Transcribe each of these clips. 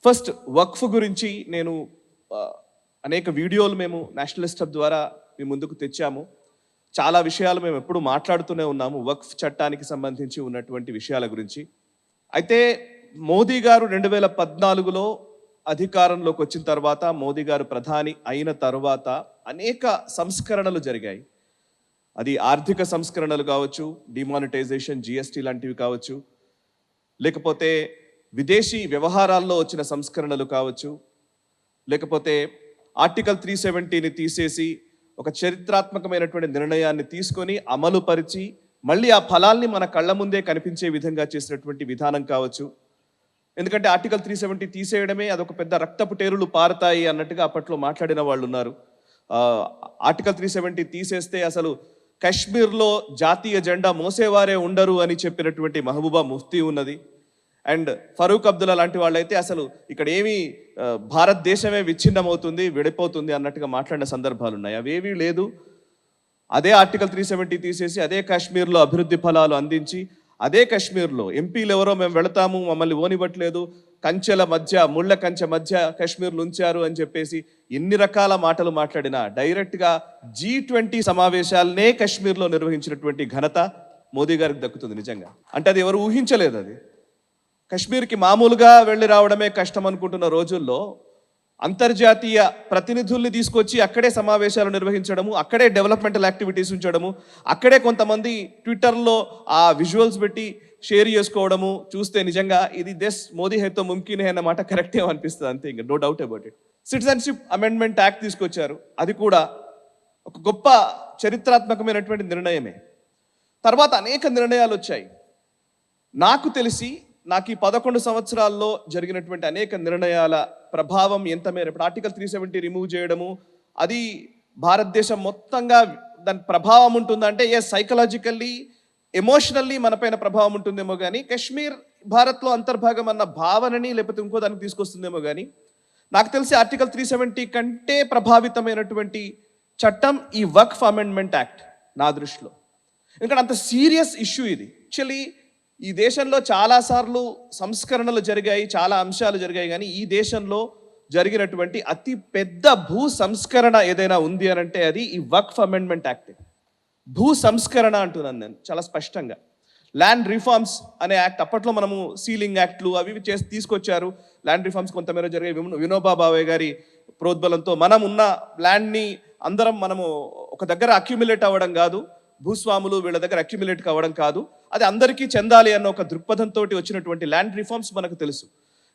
First వక్ఫ్ గురించి నేను అనేక వీడియోలు మేము నేషనలిస్ట్ హబ్ ద్వారా మీ ముందుకు తెచ్చాము. చాలా విషయాలు మేము ఎప్పుడు మాట్లాడుతూనే ఉన్నాము వక్ఫ్ చట్టానికి సంబంధించి ఉన్నటువంటి విషయాల గురించి. అయితే మోదీ గారు 2014లో అధికారంలోకి వచ్చిన తర్వాత, మోదీ గారు ప్రధాని అయిన తర్వాత అనేక సంస్కరణలు జరిగాయి. అది ఆర్థిక సంస్కరణలు కావచ్చు, డిమానిటైజేషన్, జిఎస్టీ లాంటివి కావచ్చు, లేకపోతే విదేశీ వ్యవహారాల్లో వచ్చిన సంస్కరణలు కావచ్చు, లేకపోతే ఆర్టికల్ 370ని తీసేసి ఒక చరిత్రాత్మకమైనటువంటి నిర్ణయాన్ని తీసుకొని అమలు పరిచి మళ్ళీ ఆ ఫలాల్ని మన కళ్ళ ముందే కనిపించే విధంగా చేసినటువంటి విధానం కావచ్చు. ఎందుకంటే ఆర్టికల్ 370 తీసేయడమే అదొక పెద్ద రక్తపు టేరులు పారుతాయి అన్నట్టుగా అప్పట్లో మాట్లాడిన వాళ్ళు ఉన్నారు. ఆర్టికల్ 370 తీసేస్తే అసలు కశ్మీర్లో జాతీయ జెండా మోసేవారే ఉండరు అని చెప్పినటువంటి మహబూబా ముఫ్తీ ఉన్నది. అండ్ ఫరూక్ అబ్దుల్లా లాంటి వాళ్ళైతే అసలు ఇక్కడ ఏమీ భారతదేశమే విచ్ఛిన్నమవుతుంది, విడిపోతుంది అన్నట్టుగా మాట్లాడిన సందర్భాలు ఉన్నాయి. అవేవీ లేదు. అదే ఆర్టికల్ 370 తీసేసి అదే కాశ్మీర్లో అభివృద్ధి ఫలాలు అందించి, అదే కాశ్మీర్లో ఎంపీలు ఎవరో మేము వెళతాము, మమ్మల్ని ఓనివ్వట్లేదు, కంచెల మధ్య, ముళ్ళ కంచె మధ్య కాశ్మీర్లు ఉంచారు అని చెప్పేసి ఎన్ని రకాల మాటలు మాట్లాడినా డైరెక్ట్గా G20 సమావేశాలనే కాశ్మీర్లో నిర్వహించినటువంటి ఘనత మోదీ గారికి దక్కుతుంది. నిజంగా అంటే అది ఎవరు ఊహించలేదు. అది కాశ్మీర్కి మామూలుగా వెళ్ళి రావడమే కష్టం అనుకుంటున్న రోజుల్లో అంతర్జాతీయ ప్రతినిధుల్ని తీసుకొచ్చి అక్కడే సమావేశాలు నిర్వహించడము, అక్కడే డెవలప్మెంటల్ యాక్టివిటీస్ ఉంచడము, అక్కడే కొంతమంది ట్విట్టర్లో ఆ విజువల్స్ పెట్టి షేర్ చేసుకోవడము చూస్తే నిజంగా ఇది మోదీ హైతో ముమ్కిన్ హై అన్నమాట కరెక్టే అనిపిస్తుంది. అంతే, ఇంకా no doubt about it. Citizenship amendment act తీసుకొచ్చారు. అది కూడా ఒక గొప్ప చరిత్రాత్మకమైనటువంటి నిర్ణయమే. తర్వాత అనేక నిర్ణయాలు వచ్చాయి. నాకు తెలిసి నాకు ఈ 11 సంవత్సరాల్లో జరిగినటువంటి అనేక నిర్ణయాల ప్రభావం ఎంత మేర, ఇప్పుడు ఆర్టికల్ 370 రిమూవ్ చేయడము, అది భారతదేశం మొత్తంగా దాని ప్రభావం ఉంటుందంటే సైకలాజికల్లీ, ఎమోషనల్లీ మనపైన ప్రభావం ఉంటుందేమో కానీ కాశ్మీర్ భారత్లో అంతర్భాగం అన్న భావనని లేకపోతే ఇంకో దానికి తీసుకొస్తుందేమో కానీ నాకు తెలిసి ఆర్టికల్ 370 కంటే ప్రభావితమైనటువంటి చట్టం ఈ వక్ఫ్ అమెండ్మెంట్ యాక్ట్ నా దృష్టిలో. ఎందుకంటే అంత సీరియస్ ఇష్యూ ఇది. యాక్చువల్లీ ఈ దేశంలో చాలాసార్లు సంస్కరణలు జరిగాయి, చాలా అంశాలు జరిగాయి, కానీ ఈ దేశంలో జరిగినటువంటి అతి పెద్ద భూ సంస్కరణ ఏదైనా ఉంది అని అంటే అది ఈ వక్ఫ్ అమెండ్మెంట్ యాక్ట్. భూ సంస్కరణ అంటున్నాను నేను చాలా స్పష్టంగా. ల్యాండ్ రిఫార్మ్స్ అనే యాక్ట్ అప్పట్లో మనము సీలింగ్ యాక్ట్లు అవి చేసి తీసుకొచ్చారు. ల్యాండ్ రిఫార్మ్స్ కొంతమేర జరిగాయి. వినోబా భావే గారి ప్రోద్బలంతో మనం ఉన్న ల్యాండ్ని అందరం మనము ఒక దగ్గర అక్యుములేట్ అవ్వడం కాదు, భూస్వాములు వీళ్ళ దగ్గర అక్యుములేట్ కావడం కాదు, అది అందరికీ చెందాలి అన్న ఒక దృక్పథంతో వచ్చినటువంటి ల్యాండ్ రిఫార్మ్స్ మనకు తెలుసు.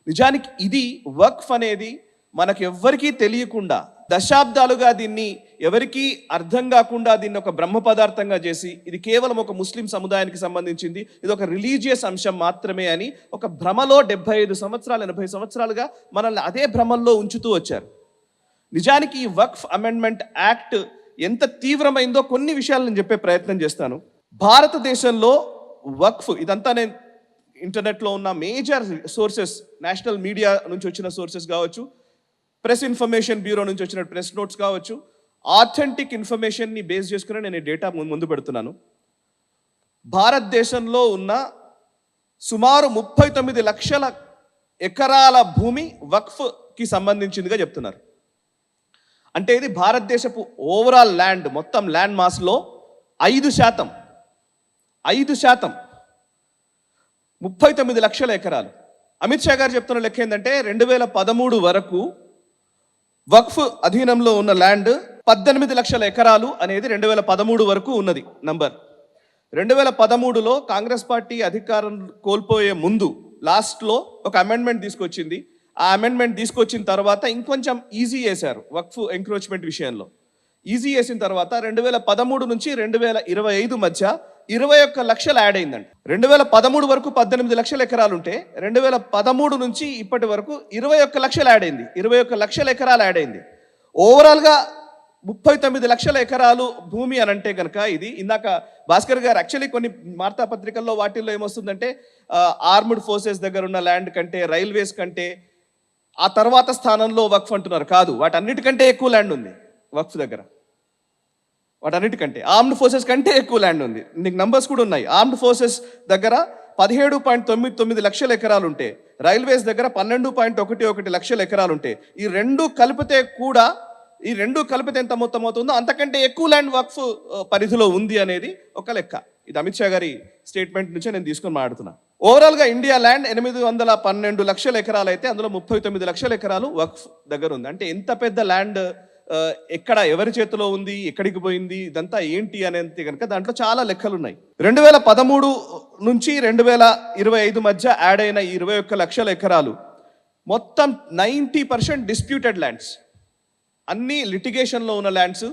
నిజానికి ఇది వక్ఫ్ అనేది మనకు ఎవ్వరికీ తెలియకుండా దశాబ్దాలుగా దీన్ని ఎవరికీ అర్థం కాకుండా దీన్ని ఒక బ్రహ్మ పదార్థంగా చేసి ఇది కేవలం ఒక ముస్లిం సముదాయానికి సంబంధించింది, ఇది ఒక రిలీజియస్ అంశం మాత్రమే అని ఒక భ్రమలో 75 సంవత్సరాలు 80 సంవత్సరాలుగా మనల్ని అదే భ్రమల్లో ఉంచుతూ వచ్చారు. నిజానికి ఈ వక్ఫ్ అమెండ్మెంట్ యాక్ట్ ఎంత తీవ్రమైందో కొన్ని విషయాలు నేను చెప్పే ప్రయత్నం చేస్తాను. భారతదేశంలో వక్ఫ్, ఇదంతా నేను ఇంటర్నెట్లో ఉన్న మేజర్ సోర్సెస్, నేషనల్ మీడియా నుంచి వచ్చిన సోర్సెస్ కావచ్చు, ప్రెస్ ఇన్ఫర్మేషన్ బ్యూరో నుంచి వచ్చిన ప్రెస్ నోట్స్ కావచ్చు, ఆథెంటిక్ ఇన్ఫర్మేషన్ని బేస్ చేసుకుని నేను ఈ డేటా ముందు పెడుతున్నాను. భారతదేశంలో ఉన్న సుమారు 39 లక్షల ఎకరాల భూమి వక్ఫ్కి సంబంధించిందిగా చెప్తున్నారు. అంటే ఇది భారతదేశపు ఓవరాల్ ల్యాండ్, మొత్తం ల్యాండ్ మాస్లో 5%. 39 లక్షల ఎకరాలు. అమిత్ షా గారు చెప్తున్న లెక్క ఏంటంటే 2013 వరకు వక్ఫ్ అధీనంలో ఉన్న ల్యాండ్ 18 లక్షల ఎకరాలు అనేది 2013 వరకు ఉన్నది నంబర్. 2013లో కాంగ్రెస్ పార్టీ అధికారం కోల్పోయే ముందు లాస్ట్లో ఒక అమెండ్మెంట్ తీసుకొచ్చింది. ఆ అమెండ్మెంట్ తీసుకొచ్చిన తర్వాత ఇంకొంచెం ఈజీ చేశారు వక్ఫ్ ఎంక్రోచ్మెంట్ విషయంలో. ఈజీ చేసిన తర్వాత 2013 నుంచి 2025 మధ్య 21 లక్షలు యాడ్ అయిందండి. 2013 వరకు 18 లక్షల ఎకరాలు ఉంటే 2013 నుంచి ఇప్పటి వరకు 21 లక్షలు యాడ్ అయింది. 21 లక్షల ఎకరాలు యాడ్ అయింది. ఓవరాల్గా 39 లక్షల ఎకరాలు భూమి అని అంటే కనుక ఇది, ఇందాక భాస్కర్ గారు యాక్చువల్లీ కొన్ని వార్తాపత్రికల్లో వాటిల్లో ఏమొస్తుందంటే ఆర్మ్డ్ ఫోర్సెస్ దగ్గర ఉన్న ల్యాండ్ కంటే, రైల్వేస్ కంటే ఆ తర్వాత స్థానంలో వక్ఫ్ అంటున్నారు. కాదు, వాటన్నిటికంటే ఎక్కువ ల్యాండ్ ఉంది వక్ఫ్ దగ్గర. వాటన్నిటికంటే ఆర్మ్డ్ ఫోర్సెస్ కంటే ఎక్కువ ల్యాండ్ ఉంది. నీకు నంబర్స్ కూడా ఉన్నాయి. ఆర్మ్డ్ ఫోర్సెస్ దగ్గర 17.99 లక్షల ఎకరాలు ఉంటే, రైల్వేస్ దగ్గర 12.11 లక్షల ఎకరాలు ఉంటే, ఈ రెండు కలిపితే ఎంత మొత్తం అవుతుందో అంతకంటే ఎక్కువ ల్యాండ్ వక్ఫ్ పరిధిలో ఉంది అనేది ఒక లెక్క. ఇది అమిత్ షా గారి స్టేట్మెంట్ నుంచే నేను తీసుకొని మాట్లాడుతున్నా. ఓవరాల్గా ఇండియా ల్యాండ్ 812 లక్షల ఎకరాలు అయితే అందులో 39 లక్షల ఎకరాలు వక్ఫ్ దగ్గర ఉంది. అంటే ఎంత పెద్ద ల్యాండ్ ఎక్కడ ఎవరి చేతిలో ఉంది, ఎక్కడికి పోయింది, ఇదంతా ఏంటి అనేది కనుక దాంట్లో చాలా లెక్కలు ఉన్నాయి. 2013 నుంచి 2025 మధ్య యాడ్ అయిన 21 లక్షల ఎకరాలు మొత్తం 90% డిస్ప్యూటెడ్ ల్యాండ్స్, అన్ని లిటిగేషన్లో ఉన్న ల్యాండ్స్.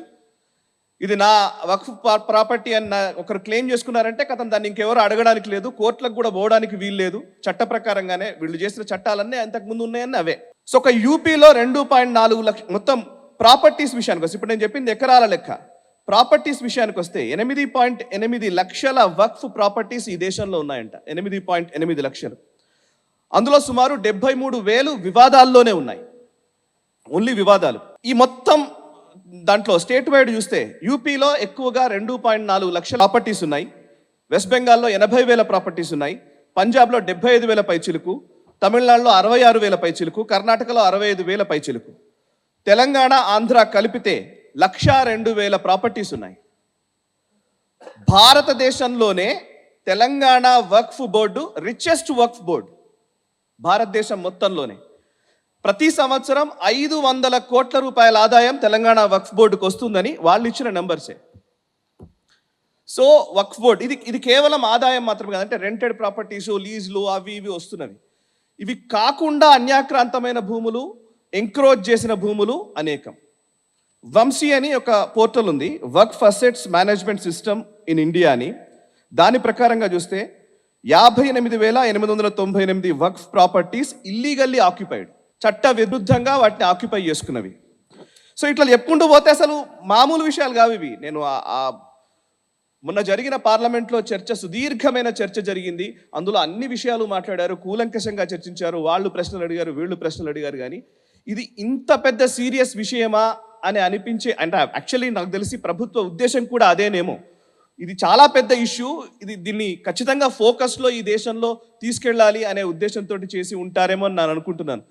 ఇది నా వక్ఫ్ ప్రాపర్టీ అని ఒకరు క్లెయిమ్ చేసుకున్నారంటే కథం దాన్ని ఇంకెవరు అడగడానికి లేదు, కోర్టులకు కూడా పోవడానికి వీలు లేదు. చట్ట ప్రకారంగానే వీళ్ళు చేసిన చట్టాలన్నీ అంతకుముందు ఉన్నాయని అవే. సో ఒక యూపీలో 2.4 లక్ష మొత్తం ప్రాపర్టీస్ విషయానికి వస్తే, ఇప్పుడు నేను చెప్పింది ఎకరాల లెక్క, ప్రాపర్టీస్ విషయానికి వస్తే 8.8 లక్షల వక్ఫ్ ప్రాపర్టీస్ ఈ దేశంలో ఉన్నాయంట. 8.8 లక్షలు. అందులో సుమారు 73,000 వివాదాల్లోనే ఉన్నాయి, ఓన్లీ వివాదాలు. ఈ మొత్తం దాంట్లో స్టేట్ వైడ్ చూస్తే యూపీలో ఎక్కువగా 2.4 లక్షల ప్రాపర్టీస్ ఉన్నాయి, వెస్ట్ బెంగాల్లో 80,000 ప్రాపర్టీస్ ఉన్నాయి, పంజాబ్లో 75,000 పైచిలుకు, తమిళనాడులో 66,000 పైచిలుకు, కర్ణాటకలో 65,000 పైచిలుకు, తెలంగాణ ఆంధ్ర కలిపితే 102,000 ప్రాపర్టీస్ ఉన్నాయి. భారతదేశంలోనే తెలంగాణ వక్ఫ్ బోర్డు రిచెస్ట్ వక్ఫ్ బోర్డు భారతదేశం మొత్తంలోనే. ప్రతి సంవత్సరం 500 కోట్ల రూపాయల ఆదాయం తెలంగాణ వక్ఫ్ బోర్డుకు వస్తుందని వాళ్ళు ఇచ్చిన నెంబర్సే. సో వక్ఫ్ బోర్డు ఇది కేవలం ఆదాయం మాత్రమే కాదు, అంటే రెంటెడ్ ప్రాపర్టీస్, లీజులు అవి ఇవి వస్తున్నవి. ఇవి కాకుండా అన్యాక్రాంతమైన భూములు, ఎంక్రోచ్ చేసిన భూములు అనేకం. వంశీ అని ఒక పోర్టల్ ఉంది, Waqf assets management system in India అని. దాని ప్రకారంగా చూస్తే 58,898 వక్ఫ్ ప్రాపర్టీస్ ఇల్లీగల్లీ ఆక్యుపైడ్, చట్ట విరుద్ధంగా వాటిని ఆక్యుపై చేసుకున్నవి. సో ఇట్లా చెప్పుకుంటూ పోతే అసలు మామూలు విషయాలు కావు ఇవి. నేను మొన్న జరిగిన పార్లమెంట్లో సుదీర్ఘమైన చర్చ జరిగింది. అందులో అన్ని విషయాలు మాట్లాడారు, కూలంకషంగా చర్చించారు, వాళ్ళు ప్రశ్నలు అడిగారు, వీళ్ళు ప్రశ్నలు అడిగారు. కానీ ఇది ఇంత పెద్ద సీరియస్ విషయమా అని అనిపించే, అంటే యాక్చువల్లీ నాకు తెలిసి ప్రభుత్వ ఉద్దేశం కూడా అదేనేమో. ఇది చాలా పెద్ద ఇష్యూ, దీన్ని ఖచ్చితంగా ఫోకస్లో ఈ దేశంలో తీసుకెళ్ళాలి అనే ఉద్దేశంతో చేసి ఉంటారేమో అని నేను అనుకుంటున్నాను.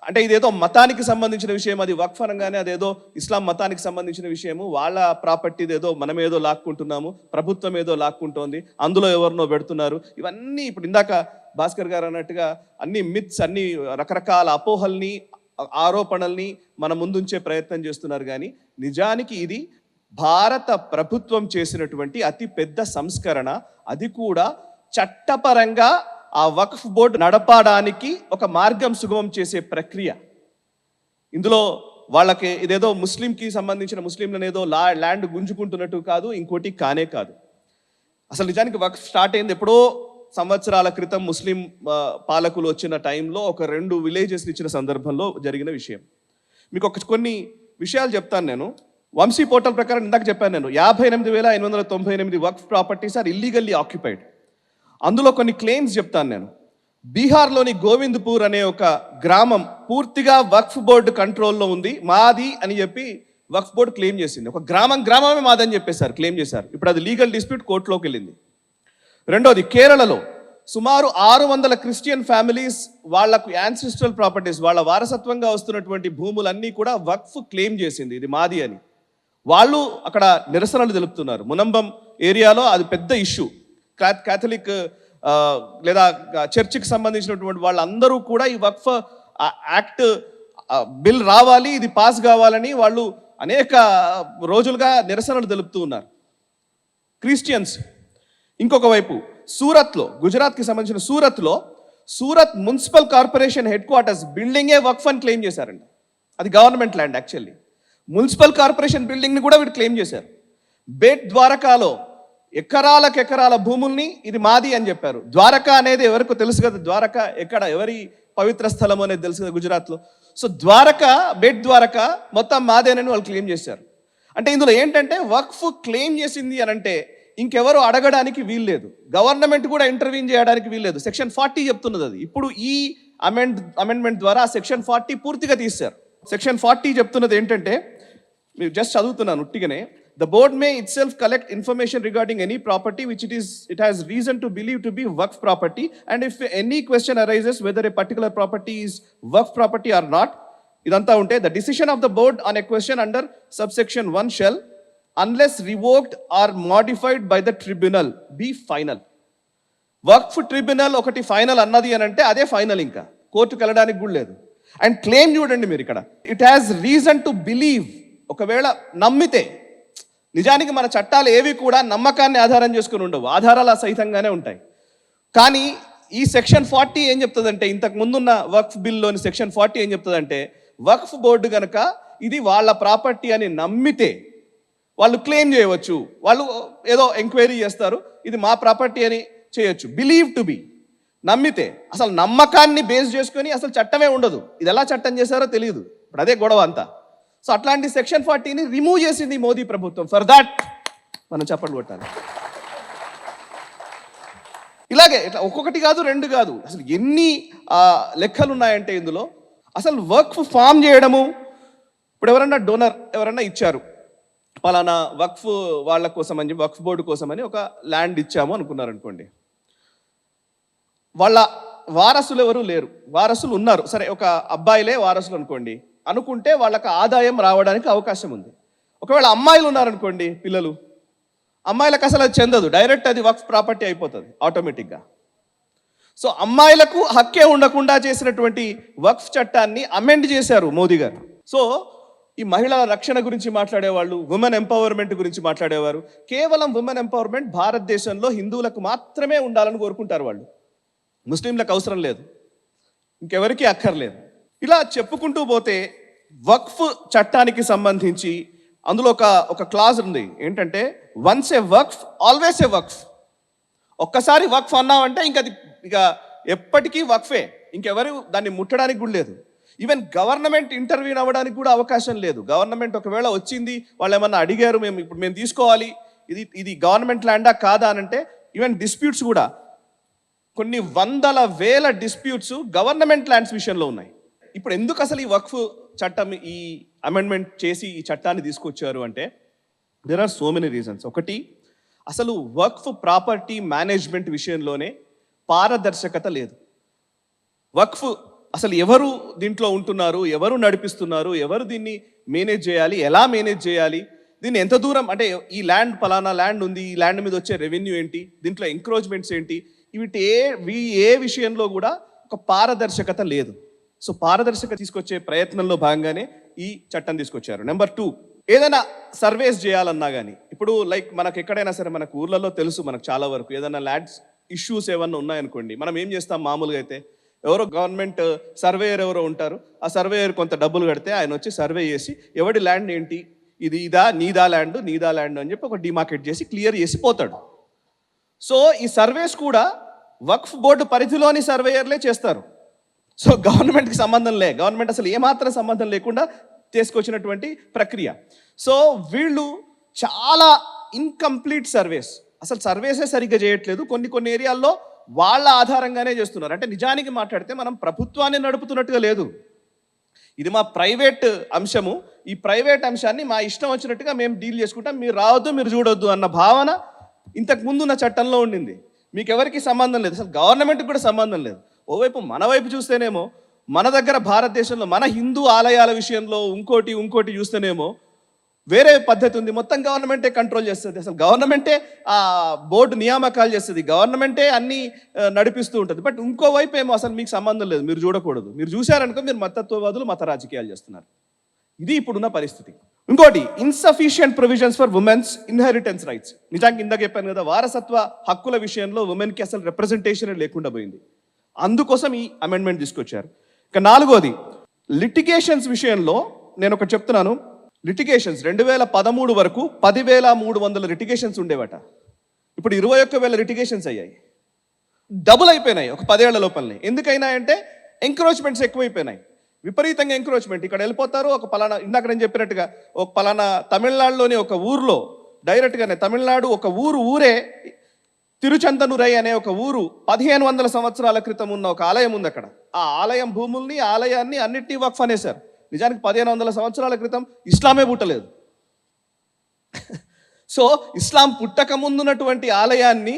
అంటే ఇదేదో మతానికి సంబంధించిన విషయం, అది వక్ఫ్ అనగానే అదేదో ఇస్లాం మతానికి సంబంధించిన విషయము, వాళ్ళ ప్రాపర్టీది ఏదో మనం ఏదో లాక్కుంటున్నాము, ప్రభుత్వం ఏదో లాక్కుంటోంది, అందులో ఎవరినో పెడుతున్నారు. ఇవన్నీ ఇప్పుడు ఇందాక భాస్కర్ గారు అన్నట్టుగా అన్ని మిత్స్, అన్ని రకరకాల అపోహల్ని, ఆరోపణల్ని మన ముందుంచే ప్రయత్నం చేస్తున్నారు. కానీ నిజానికి ఇది భారత ప్రభుత్వం చేసినటువంటి అతి పెద్ద సంస్కరణ. అది కూడా చట్టపరంగా ఆ వక్ఫ్ బోర్డు నడపడానికి ఒక మార్గం సుగమం చేసే ప్రక్రియ. ఇందులో వాళ్ళకి ఇదేదో ముస్లింకి సంబంధించిన ముస్లింలను ఏదో ల్యాండ్ గుంజుకుంటున్నట్టు కాదు, ఇంకోటి కానే కాదు. అసలు నిజానికి వక్ఫ్ స్టార్ట్ అయింది ఎప్పుడో సంవత్సరాల క్రితం ముస్లిం పాలకులు వచ్చిన టైంలో ఒక 2 విలేజెస్ని ఇచ్చిన సందర్భంలో జరిగిన విషయం. మీకు కొన్ని విషయాలు చెప్తాను నేను. వంశీ పోర్టల్ ప్రకారం ఇందాక చెప్పాను నేను, 58,898 వక్ఫ్ ప్రాపర్టీస్ ఆర్ ఇల్లీగల్లీ ఆక్యుపైడ్. అందులో కొన్ని క్లెయిమ్స్ చెప్తాను నేను. బీహార్లోని గోవింద్పూర్ అనే ఒక గ్రామం పూర్తిగా వక్ఫ్ బోర్డు కంట్రోల్లో ఉంది, మాది అని చెప్పి వక్ఫ్ బోర్డు క్లెయిమ్ చేసింది. ఒక గ్రామమే మాదని చెప్పేశారు, క్లెయిమ్ చేశారు. ఇప్పుడు అది లీగల్ డిస్ప్యూట్ కోర్టులోకి వెళ్ళింది. రెండోది, కేరళలో సుమారు 600 క్రిస్టియన్ ఫ్యామిలీస్ వాళ్లకు యాన్సిస్ట్రల్ ప్రాపర్టీస్, వాళ్ళ వారసత్వంగా వస్తున్నటువంటి భూములన్నీ కూడా వక్ఫ్ క్లెయిమ్ చేసింది, ఇది మాది అని. వాళ్ళు అక్కడ నిరసనలు తెలుపుతున్నారు. మునంబం ఏరియాలో అది పెద్ద ఇష్యూ. క్యాథలిక్ లేదా చర్చికి సంబంధించినటువంటి వాళ్ళందరూ కూడా ఈ వక్ఫ్ యాక్ట్ బిల్ రావాలి, ఇది పాస్ కావాలని వాళ్ళు అనేక రోజులుగా నిరసనలు తెలుపుతూ ఉన్నారు క్రిస్టియన్స్. ఇంకొక వైపు సూరత్లో, గుజరాత్కి సంబంధించిన Surat municipal corporation headquarters బిల్డింగే వక్ఫ్ అని క్లెయిమ్ చేశారంట. అది government land actually. Municipal corporation బిల్డింగ్ని కూడా వీళ్ళు క్లెయిమ్ చేశారు. బేట్ ద్వారకాలో ఎకరాల భూముల్ని ఇది మాది అని చెప్పారు. ద్వారకా అనేది ఎవరికో తెలుసు కదా, ద్వారకా ఎక్కడ, ఎవరి పవిత్ర స్థలం అనేది తెలుసు కదా గుజరాత్లో. సో బేట్ ద్వారకా మొత్తం మాదేనని వాళ్ళు క్లెయిమ్ చేశారు. అంటే ఇందులో ఏంటంటే వక్ఫ్ క్లెయిమ్ చేసింది అని అంటే ఇంకెవరు అడగడానికి వీల్లేదు, గవర్నమెంట్ కూడా ఇంటర్వ్యూన్ చేయడానికి వీల్లేదు. సెక్షన్ 40 చెప్తున్నది అది. ఇప్పుడు ఈ అమెండ్మెంట్ ద్వారా సెక్షన్ 40 పూర్తిగా తీశారు. సెక్షన్ 40 చెప్తున్నది ఏంటంటే, మీరు జస్ట్ చదువుతున్నాను ఉట్టిగానే, The board may itself collect information regarding any property which it has reason to believe to be Waqf property, and if any question arises whether a particular property is Waqf property or not, idantha unte the decision of the board on a question under subsection 1 shall, unless revoked or modified by the tribunal, be final. Waqf tribunal ఒకటి final అన్నది అని అంటే అదే final, ఇంకా కోర్టుకు వెళ్ళడానికి కూడా లేదు. అండ్ క్లెయిమ్ చూడండి మీరు ఇక్కడ, it has reason to believe, ఒకవేళ నమ్మితే. నిజానికి మన చట్టాలు ఏవి కూడా నమ్మకాన్ని ఆధారం చేసుకుని ఉండవు, ఆధారాల సహితంగానే ఉంటాయి. కానీ ఈ సెక్షన్ 40 ఏం చెప్తుందంటే, ఇంతకు ముందున్న వక్ఫ్ బిల్లోని సెక్షన్ 40 ఏం చెప్తుందంటే, వక్ఫ్ బోర్డు కనుక ఇది వాళ్ళ ప్రాపర్టీ అని నమ్మితే వాళ్ళు క్లెయిమ్ చేయవచ్చు. వాళ్ళు ఏదో ఎంక్వైరీ చేస్తారు, ఇది మా ప్రాపర్టీ అని చేయొచ్చు. బిలీవ్ టు బి, నమ్మితే. అసలు నమ్మకాన్ని బేస్ చేసుకొని అసలు చట్టమే ఉండదు. ఇది ఎలా చట్టం చేశారో తెలియదు, ఇప్పుడు అదే గొడవ అంతా. సో అట్లాంటి సెక్షన్ 40ని రిమూవ్ చేసింది మోదీ ప్రభుత్వం. ఫర్ దాట్ మనం చప్పట్లు కొట్టాలి. ఇలాగే ఇట్లా ఒక్కొక్కటి కాదు, రెండు కాదు, అసలు ఎన్ని లెక్కలు ఉన్నాయంటే ఇందులో. అసలు వక్ఫ్ ఫామ్ చేయడము, ఇప్పుడు ఎవరన్నా డోనర్ ఎవరన్నా ఇచ్చారు, పలానా వక్ఫ్ వాళ్ళ కోసం అని, వక్ఫ్ బోర్డు కోసం అని ఒక ల్యాండ్ ఇచ్చాము అనుకున్నారు అనుకోండి. వాళ్ళ వారసులు ఎవరు లేరు, వారసులు ఉన్నారు, సరే ఒక అబ్బాయిలే వారసులు అనుకోండి. అనుకుంటే వాళ్ళకి ఆదాయం రావడానికి అవకాశం ఉంది. ఒకవేళ అమ్మాయిలు ఉన్నారనుకోండి, పిల్లలు, అమ్మాయిలకు అసలు అది చెందదు, డైరెక్ట్ అది వక్ఫ్ ప్రాపర్టీ అయిపోతుంది ఆటోమేటిక్గా. సో అమ్మాయిలకు హక్కే ఉండకుండా చేసినటువంటి వక్ఫ్ చట్టాన్ని అమెండ్ చేశారు మోదీ గారు. సో ఈ మహిళల రక్షణ గురించి మాట్లాడేవాళ్ళు, ఉమెన్ ఎంపవర్మెంట్ గురించి మాట్లాడేవారు. కేవలం ఉమెన్ ఎంపవర్మెంట్ భారతదేశంలో హిందువులకు మాత్రమే ఉండాలని కోరుకుంటారు వాళ్ళు, ముస్లింలకు అవసరం లేదు, ఇంకెవరికి అక్కర్లేదు. ఇలా చెప్పుకుంటూ పోతే వక్ఫ్ చట్టానికి సంబంధించి అందులో ఒక క్లాజ్ ఉంది, ఏంటంటే once A Waqf always a వక్ఫ్. ఒక్కసారి వక్ఫ్ అన్నామంటే ఇక ఎప్పటికీ వక్ఫే, ఇంకెవరు దాన్ని ముట్టడానికి కూడా లేదు. ఈవెన్ గవర్నమెంట్ ఇంటర్వ్యూన్ అవ్వడానికి కూడా అవకాశం లేదు. గవర్నమెంట్ ఒకవేళ వచ్చింది, వాళ్ళు ఏమన్నా అడిగారు, మేము తీసుకోవాలి, ఇది గవర్నమెంట్ ల్యాండా కాదా అని అంటే, ఈవెన్ డిస్ప్యూట్స్ కూడా కొన్ని వందల వేల డిస్ప్యూట్స్ గవర్నమెంట్ ల్యాండ్స్ విషయంలో ఉన్నాయి. ఇప్పుడు ఎందుకు అసలు ఈ వక్ఫ్ చట్టం ఈ అమెండ్మెంట్ చేసి ఈ చట్టాన్ని తీసుకొచ్చారు అంటే, there are so many reasons. ఒకటి, అసలు వక్ఫ్ ప్రాపర్టీ మేనేజ్మెంట్ విషయంలోనే పారదర్శకత లేదు. వక్ఫ్ అసలు ఎవరు దీంట్లో ఉంటున్నారు, ఎవరు నడిపిస్తున్నారు, ఎవరు దీన్ని మేనేజ్ చేయాలి, ఎలా మేనేజ్ చేయాలి, దీన్ని ఎంత దూరం అంటే ఈ ల్యాండ్ పలానా ల్యాండ్ ఉంది, ఈ ల్యాండ్ మీద వచ్చే రెవెన్యూ ఏంటి, దీంట్లో ఎంక్రోచ్మెంట్స్ ఏంటి, ఏ విషయంలో కూడా ఒక పారదర్శకత లేదు. సో పారదర్శకత తీసుకొచ్చే ప్రయత్నంలో భాగంగానే ఈ చట్టం తీసుకొచ్చారు. నెంబర్ 2, ఏదైనా సర్వేస్ చేయాలన్నా కానీ, ఇప్పుడు లైక్ మనకు ఎక్కడైనా సరే, మనకు ఊర్లలో తెలుసు, మనకు చాలా వరకు ఏదైనా ల్యాండ్స్ ఇష్యూస్ ఏమన్నా ఉన్నాయనుకోండి, మనం ఏం చేస్తాం మామూలుగా అయితే, ఎవరో గవర్నమెంట్ సర్వేయర్ ఎవరో ఉంటారు, ఆ సర్వేయర్ కొంత డబ్బులు కడితే ఆయన వచ్చి సర్వే చేసి ఎవడి ల్యాండ్ ఏంటి, ఇది నీదా ల్యాండ్ అని చెప్పి ఒక డిమార్కెట్ చేసి క్లియర్ చేసి పోతాడు. సో ఈ సర్వేస్ కూడా వక్ఫ్ బోర్డు పరిధిలోని సర్వేయర్లే చేస్తారు. సో గవర్నమెంట్కి సంబంధం గవర్నమెంట్ అసలు ఏమాత్రం సంబంధం లేకుండా తీసుకొచ్చినటువంటి ప్రక్రియ. సో వీళ్ళు చాలా ఇన్కంప్లీట్ సర్వేస్, అసలు సర్వేసే సరిగ్గా చేయట్లేదు. కొన్ని ఏరియాల్లో వాళ్ళ ఆధారంగానే చేస్తున్నారు. అంటే నిజానికి మాట్లాడితే మనం ప్రభుత్వాన్ని నడుపుతున్నట్టుగా లేదు, ఇది మా ప్రైవేట్ అంశము, ఈ ప్రైవేట్ అంశాన్ని మా ఇష్టం వచ్చినట్టుగా మేము డీల్ చేసుకుంటాం, మీరు రావద్దు, మీరు చూడొద్దు అన్న భావన ఇంతకు ముందున్న చట్టంలో ఉండింది. మీకు ఎవరికి సంబంధం లేదు, అసలు గవర్నమెంట్కి కూడా సంబంధం లేదు. ఓవైపు మన వైపు చూస్తేనేమో, మన దగ్గర భారతదేశంలో మన హిందూ ఆలయాల విషయంలో ఇంకోటి చూస్తేనేమో వేరే పద్ధతి ఉంది, మొత్తం గవర్నమెంటే కంట్రోల్ చేస్తుంది, అసలు గవర్నమెంటే ఆ బోర్డు నియామకాలు చేస్తుంది, గవర్నమెంటే అన్ని నడిపిస్తూ ఉంటుంది. బట్ ఇంకోవైపు ఏమో అసలు మీకు సంబంధం లేదు, మీరు చూడకూడదు, మీరు చూశారనుకో మీరు మతత్వవాదులు, మత రాజకీయాలు చేస్తున్నారు. ఇది ఇప్పుడున్న పరిస్థితి. ఇంకోటి, insufficient provisions for women's inheritance rights. నిజానికి ఇందాక చెప్పాను కదా, వారసత్వ హక్కుల విషయంలో ఉమెన్కి అసలు రిప్రజెంటేషన్ లేకుండా పోయింది, అందుకోసం ఈ అమెండ్మెంట్ తీసుకొచ్చారు. ఇక 4వది, లిటిగేషన్స్ విషయంలో నేను ఒకటి చెప్తున్నాను. లిటిగేషన్స్ 2013 వరకు 10,300 లిటిగేషన్స్ ఉండేవట, ఇప్పుడు 21,000 లిటిగేషన్స్ అయ్యాయి, డబుల్ అయిపోయినాయి ఒక 10 ఏళ్ల లోపలనే. ఎందుకైనాయంటే ఎంక్రోచ్మెంట్స్ ఎక్కువైపోయినాయి, విపరీతంగా ఎంక్రోచ్మెంట్. ఇక్కడ వెళ్ళిపోతారు, ఒక పలానా, ఇందాక నేను చెప్పినట్టుగా ఒక పలానా తమిళనాడులోని ఒక ఊర్లో డైరెక్ట్గానే, తమిళనాడు ఒక ఊరే తిరుచందనురై అనే ఒక ఊరు 1500 సంవత్సరాల క్రితం ఉన్న ఒక ఆలయం ఉంది అక్కడ. ఆ ఆలయం భూముల్ని, ఆలయాన్ని అన్నిటినీ వక్ఫ్ అనేశారు. నిజానికి 1500 సంవత్సరాల క్రితం ఇస్లామే పుట్టలేదు. సో ఇస్లాం పుట్టక ముందున్నటువంటి ఆలయాన్ని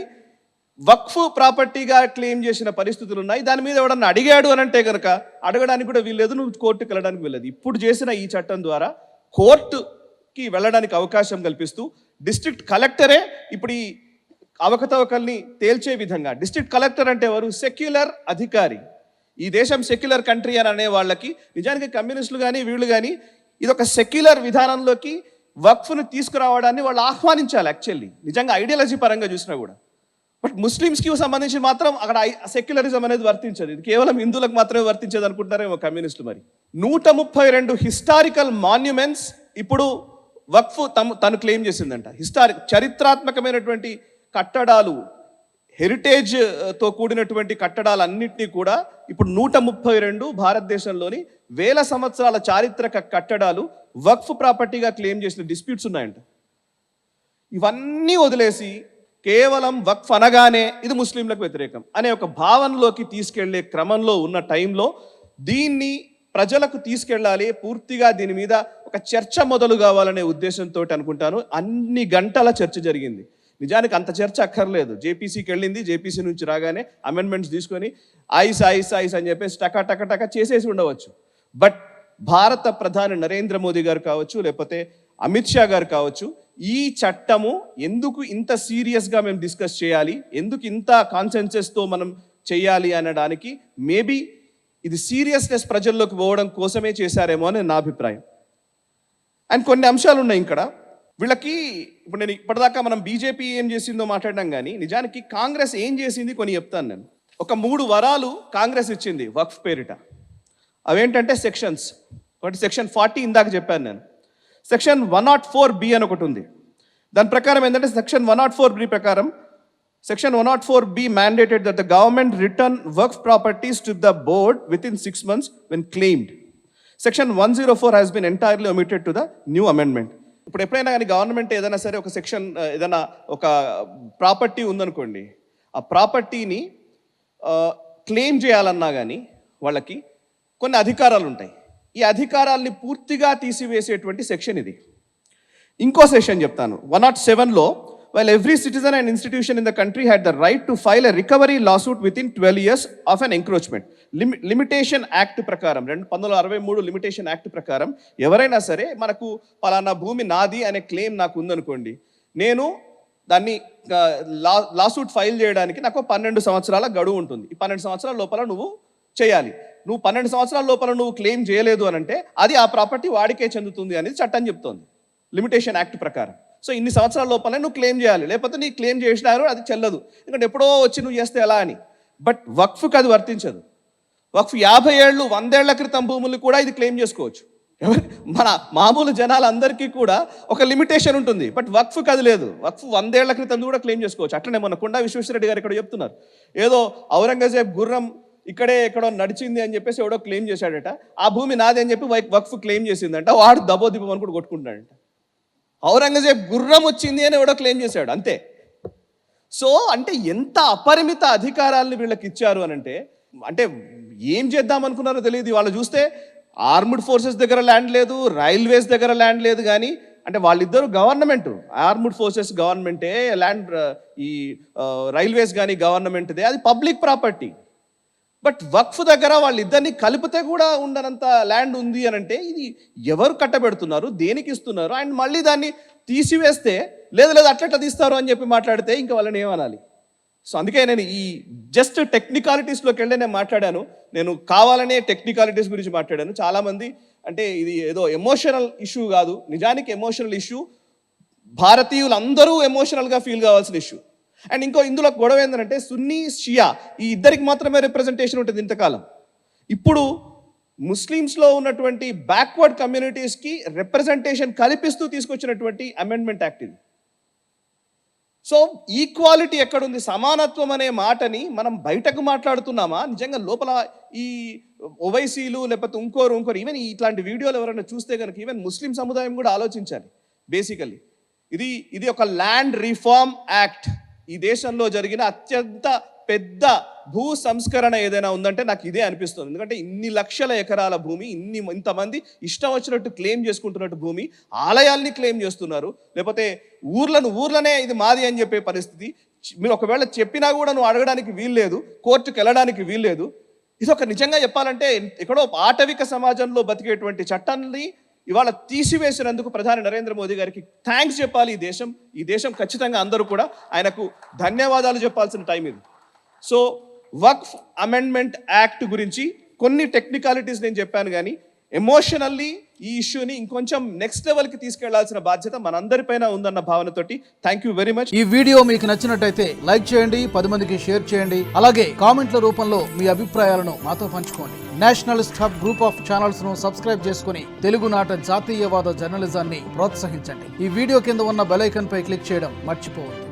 వక్ఫ్ ప్రాపర్టీగా క్లెయిమ్ చేసిన పరిస్థితులు ఉన్నాయి. దాని మీద ఎవడన్నా అడిగాడు అని అంటే కనుక అడగడానికి కూడా వీల్లేదు, నువ్వు కోర్టుకు వెళ్ళడానికి వీల్లేదు. ఇప్పుడు చేసిన ఈ చట్టం ద్వారా కోర్టుకి వెళ్ళడానికి అవకాశం కల్పిస్తూ డిస్ట్రిక్ట్ కలెక్టరే ఇప్పుడు ఈ అవకతవకల్ని తేల్చే విధంగా, డిస్ట్రిక్ట్ కలెక్టర్ అంటే ఎవరు? సెక్యులర్ అధికారి. ఈ దేశం సెక్యులర్ కంట్రీ అని అనే వాళ్ళకి నిజానికి కమ్యూనిస్టులు కానీ వీళ్ళు కానీ ఇదొక సెక్యులర్ విధానంలోకి వక్ఫ్ను తీసుకురావడాన్ని వాళ్ళు ఆహ్వానించాలి యాక్చువల్లీ, నిజంగా ఐడియాలజీ పరంగా చూసినా కూడా. బట్ ముస్లిమ్స్కి సంబంధించి మాత్రం అక్కడ సెక్యులరిజం అనేది వర్తించదు. ఇది కేవలం హిందువులకు మాత్రమే వర్తించేది అనుకుంటారేమో కమ్యూనిస్టులు. మరి 132 హిస్టారికల్ మాన్యుమెంట్స్ ఇప్పుడు వక్ఫ్ తను క్లెయిమ్ చేసిందంట. చరిత్రాత్మకమైనటువంటి కట్టడాలు, హెరిటేజ్తో కూడినటువంటి కట్టడాలన్నింటినీ కూడా ఇప్పుడు 132 భారతదేశంలోని వేల సంవత్సరాల చారిత్రక కట్టడాలు వక్ఫ్ ప్రాపర్టీగా క్లెయిమ్ చేసిన డిస్ప్యూట్స్ ఉన్నాయంట. ఇవన్నీ వదిలేసి కేవలం వక్ఫ్ అనగానే ఇది ముస్లింలకు వ్యతిరేకం అనే ఒక భావనలోకి తీసుకెళ్లే క్రమంలో ఉన్న టైంలో దీన్ని ప్రజలకు తీసుకెళ్ళాలి, పూర్తిగా దీని మీద ఒక చర్చ మొదలు కావాలనే ఉద్దేశంతో అనుకుంటాను అన్ని గంటల చర్చ జరిగింది. నిజానికి అంత చర్చ అక్కర్లేదు. జేపీసీకి వెళ్ళింది, జేపీసీ నుంచి రాగానే అమెండ్మెంట్స్ తీసుకొని ఐస్ అని చెప్పేసి టకా చేసేసి ఉండవచ్చు. బట్ భారత ప్రధాని నరేంద్ర మోదీ గారు కావచ్చు, లేకపోతే అమిత్ షా గారు కావచ్చు, ఈ చట్టము ఎందుకు ఇంత సీరియస్గా మేము డిస్కస్ చేయాలి, ఎందుకు ఇంత కాన్సెన్సస్తో మనం చేయాలి అనడానికి మేబీ ఇది సీరియస్నెస్ ప్రజల్లోకి పోవడం కోసమే చేశారేమో అని నా అభిప్రాయం. అండ్ కొన్ని అంశాలు ఉన్నాయి ఇక్కడ వీళ్ళకి. ఇప్పుడు నేను ఇప్పటిదాకా మనం బీజేపీ ఏం చేసిందో మాట్లాడడం కానీ నిజానికి కాంగ్రెస్ ఏం చేసింది కొన్ని చెప్తాను నేను. ఒక 3 వరాలు కాంగ్రెస్ ఇచ్చింది వక్ఫ్ పేరిట. అవేంటంటే సెక్షన్స్. ఒకటి సెక్షన్ 40 ఇందాక చెప్పాను నేను. సెక్షన్ 104B అని ఒకటి ఉంది. దాని ప్రకారం ఏంటంటే సెక్షన్ 104B ప్రకారం section 104B mandated that the government return work properties to the board within 6 months when claimed. Section 104 has been entirely omitted to the new amendment. ఇప్పుడు ఎప్పుడైనా కానీ గవర్నమెంట్ ఏదైనా సరే ఒక సెక్షన్ ఏదైనా ఒక ప్రాపర్టీ ఉందనుకోండి, ఆ ప్రాపర్టీని క్లెయిమ్ చేయాలన్నా కానీ వాళ్ళకి కొన్ని అధికారాలు ఉంటాయి. ఈ అధికారాల్ని పూర్తిగా తీసివేసేటువంటి సెక్షన్ ఇది. ఇంకో సెక్షన్ చెప్తాను. 107లో while every citizen and institution in the country had the right to file a recovery lawsuit within 12 years of an encroachment. Limitation act ప్రకారం 1963 లిమిటేషన్ యాక్ట్ ప్రకారం ఎవరైనా సరే మనకు పలానా భూమి నాది అనే క్లెయిమ్ నాకు ఉందనుకోండి, నేను దాన్ని లాసూట్ ఫైల్ చేయడానికి నాకు 12 సంవత్సరాల గడువు ఉంటుంది. ఈ 12 సంవత్సరాల లోపల నువ్వు చేయాలి. నువ్వు 12 సంవత్సరాల లోపల నువ్వు క్లెయిమ్ చేయలేదు అని అంటే అది ఆ ప్రాపర్టీ వాడికే చెందుతుంది అనేది చట్టం చెప్తోంది లిమిటేషన్ యాక్ట్ ప్రకారం. సో ఇన్ని సంవత్సరాల లోపలనే నువ్వు క్లెయిమ్ చేయాలి, లేకపోతే నీ క్లెయిమ్ చేసినారు అది చెల్లదు, ఎందుకంటే ఎప్పుడో వచ్చి నువ్వు చేస్తే ఎలా అని. బట్ వక్ఫ్కి అది వర్తించదు. వక్ఫ్ 50 ఏళ్ళు 100 ఏళ్ల క్రితం భూములు కూడా ఇది క్లెయిమ్ చేసుకోవచ్చు. మన మామూలు జనాలందరికీ కూడా ఒక లిమిటేషన్ ఉంటుంది, బట్ వక్ఫ్కి అది లేదు. వక్ఫ్ 100 ఏళ్ల క్రితం కూడా క్లెయిమ్ చేసుకోవచ్చు. అట్లనే మన కొండా విశ్వేశ్వరరెడ్డి గారు ఇక్కడ చెప్తున్నారు, ఏదో ఔరంగజేబ్ గుర్రం ఇక్కడే ఎక్కడో నడిచింది అని చెప్పేసి ఎవడో క్లెయిమ్ చేశాడట, ఆ భూమి నాది అని చెప్పి వక్ఫ్ క్లెయిమ్ చేసిందంట, వాడు దబోదిబ్బం అని కూడా కొట్టుకుంటున్నాడంట. ఔరంగజేబ్ గుర్రం వచ్చింది అని ఎవడో క్లెయిమ్ చేశాడు అంతే. సో అంటే ఎంత అపరిమిత అధికారాలను వీళ్ళకి ఇచ్చారు అని అంటే ఏం చేద్దాం అనుకున్నారో తెలియదు. వాళ్ళు చూస్తే ఆర్మ్డ్ ఫోర్సెస్ దగ్గర ల్యాండ్ లేదు, రైల్వేస్ దగ్గర ల్యాండ్ లేదు, కానీ అంటే వాళ్ళిద్దరూ గవర్నమెంట్, ఆర్మ్డ్ ఫోర్సెస్ గవర్నమెంటే, ల్యాండ్ ఈ రైల్వేస్ కానీ గవర్నమెంట్దే, అది పబ్లిక్ ప్రాపర్టీ. బట్ వక్ఫ్ దగ్గర వాళ్ళిద్దరిని కలిపితే కూడా ఉండనంత ల్యాండ్ ఉంది అని అంటే ఇది ఎవరు కట్టబెడుతున్నారు, దేనికి ఇస్తున్నారు, అండ్ మళ్ళీ దాన్ని తీసివేస్తే లేదు అట్లా తీస్తారు అని చెప్పి మాట్లాడితే ఇంకా వాళ్ళని ఏమనాలి. సో అందుకే నేను ఈ జస్ట్ టెక్నికాలిటీస్లోకి వెళ్ళి నేను మాట్లాడాను. నేను కావాలనే టెక్నికాలిటీస్ గురించి మాట్లాడాను. చాలామంది అంటే ఇది ఏదో ఎమోషనల్ ఇష్యూ కాదు, నిజానికి ఎమోషనల్ ఇష్యూ, భారతీయులందరూ ఎమోషనల్గా ఫీల్ కావాల్సిన ఇష్యూ. అండ్ ఇందులో గొడవ ఏంటంటే సున్నీ షియా ఈ ఇద్దరికి మాత్రమే రిప్రజెంటేషన్ ఉంటుంది ఇంతకాలం. ఇప్పుడు ముస్లిమ్స్లో ఉన్నటువంటి బ్యాక్వర్డ్ కమ్యూనిటీస్కి రిప్రజెంటేషన్ కల్పిస్తూ తీసుకొచ్చినటువంటి అమెండ్మెంట్ యాక్ట్ ఇది. సో ఈక్వాలిటీ ఎక్కడుంది, సమానత్వం అనే మాటని మనం బయటకు మాట్లాడుతున్నామా, నిజంగా లోపల ఈ ఓవైసీలు లేకపోతే ఇంకోరు ఈవెన్ ఇట్లాంటి వీడియోలు ఎవరైనా చూస్తే కనుక ఈవెన్ ముస్లిం సముదాయం కూడా ఆలోచించాలి. బేసికల్లీ ఇది ఒక ల్యాండ్ రిఫార్మ్ యాక్ట్, ఈ దేశంలో జరిగిన అత్యంత పెద్ద భూ సంస్కరణ ఏదైనా ఉందంటే నాకు ఇదే అనిపిస్తుంది. ఎందుకంటే ఇన్ని లక్షల ఎకరాల భూమి, ఇంతమంది ఇష్టం వచ్చినట్టు క్లెయిమ్ చేసుకుంటున్నట్టు భూమి, ఆలయాల్ని క్లెయిమ్ చేస్తున్నారు, లేకపోతే ఊర్లనే ఇది మాది అని చెప్పే పరిస్థితి. మీరు ఒకవేళ చెప్పినా కూడా నువ్వు అడగడానికి వీల్లేదు, కోర్టుకు వెళ్ళడానికి వీల్లేదు. ఇది ఒక నిజంగా చెప్పాలంటే ఎక్కడో ఆటవిక సమాజంలో బతికేటువంటి చట్టాన్ని ఇవాళ తీసివేసినందుకు ప్రధాని నరేంద్ర మోదీ గారికి థ్యాంక్స్ చెప్పాలి ఈ దేశం ఖచ్చితంగా అందరూ కూడా ఆయనకు ధన్యవాదాలు చెప్పాల్సిన టైం ఇది. సో వక్ఫ్ అమెండ్మెంట్ యాక్ట్ గురించి కొన్ని టెక్నికాలిటీస్ నేను చెప్పాను, కానీ ఎమోషనల్లీ ఈ ఇష్యూని ఇంకొంచెం నెక్స్ట్ లెవెల్కి తీసుకెళ్లాల్సిన బాధ్యత మనందరిపైన ఉందన్న భావనతోటి థ్యాంక్ యూ వెరీ మచ్. ఈ వీడియో మీకు నచ్చినట్టయితే లైక్ చేయండి, 10 మందికి షేర్ చేయండి, అలాగే కామెంట్ల రూపంలో మీ అభిప్రాయాలను మాతో పంచుకోండి. Nationalist hub group of channels ను సబ్స్క్రైబ్ చేసుకుని తెలుగునాట జాతీయవాద జర్నలిజాన్ని ప్రోత్సహించండి. ఈ వీడియో కింద ఉన్న బెల్ ఐకాన్ పై క్లిక్ చేయడం మర్చిపోవద్దు.